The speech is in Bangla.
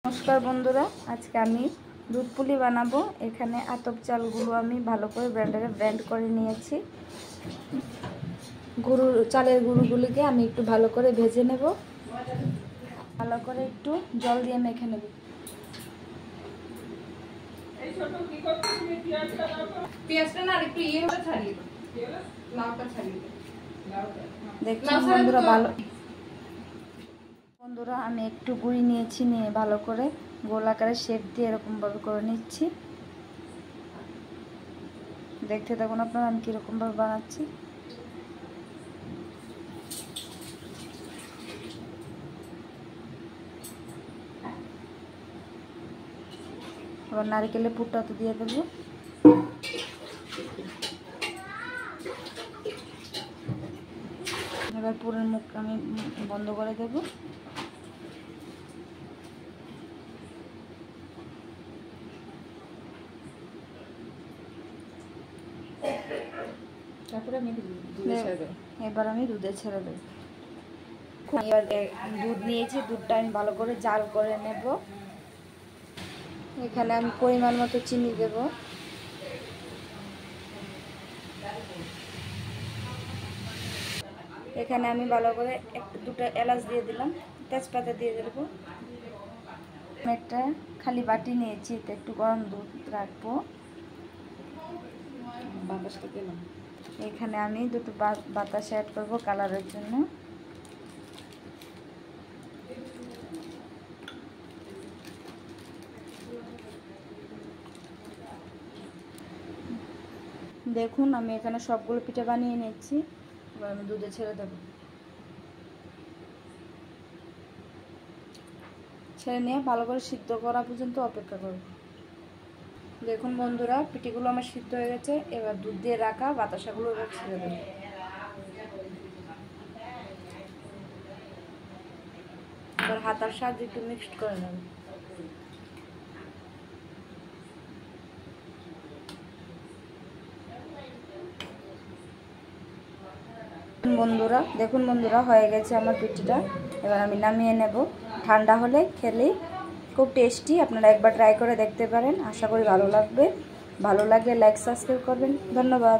नमस्कार बंधुरा आज के आमी दूध पुली बानाबो। एखाने आतप चालगुलो आमी भालो करे ब्लेंड करे निয়েছি। गुरु चालेर गुरुगुलिके आमी एकटु भालो करे भेजे नेब। भालो करे एकटु जल दिए मेखे नेब। देखছেন বন্ধুরা ভালো বন্ধুরা আমি একটু গুঁড়ি নিয়েছি, নিয়ে ভালো করে গোল আকারে শেপ দিয়ে এরকম ভাবে করে নিচ্ছি। দেখতে থাকুন আপনারা আমি কিরকম ভাবে বানাচ্ছি। এবার নারকেলের পুরটা তো দিয়ে দেবো। এবার পুরের মুখ আমি বন্ধ করে দেবো। এবার আমি দুধে ছেড়ে দেব। এবার দুধ নিয়েছি, দুধটা আমি ভালো করে জাল করে নেব। এখানে আমি পরিমাণ মতো চিনি দেব। এখানে আমি ভালো করে দুটো এলাচ দিয়ে দিলাম, তেজপাতা দিয়ে দেব। একটা খালি বাটি নিয়েছি, এতে একটু গরম দুধ রাখবো। বাতাসটা দিলাম। এখানে আমি দুটো বাতাস অ্যাড করব কালারের জন্য। দেখুন আমি এখানে সবগুলো পিঠা বানিয়ে নিয়েছি। এবার আমি দুধে ছেড়ে দেব। ছেড়ে নিয়ে ভালো করে সিদ্ধ করা পর্যন্ত অপেক্ষা করব। দেখুন বন্ধুরা পিঠাগুলো আমার সিদ্ধ হয়ে গেছে। এবার দুধ দিয়ে রাখা বাতাসাগুলো এবার ছেড়ে দেব। এবার হাতার সাহায্যে একটু মিক্সড করে নেব। বন্ধুরা দেখুন বন্ধুরা হয়ে গেছে আমার পিঠাটা। এবার আমি নামিয়ে নেব। ঠান্ডা হলে খেলেই খুব টেস্টি। আপনারা একবার ট্রাই করে দেখতে পারেন। আশা করি ভালো লাগবে। ভালো লাগলে লাইক সাবস্ক্রাইব করবেন। ধন্যবাদ।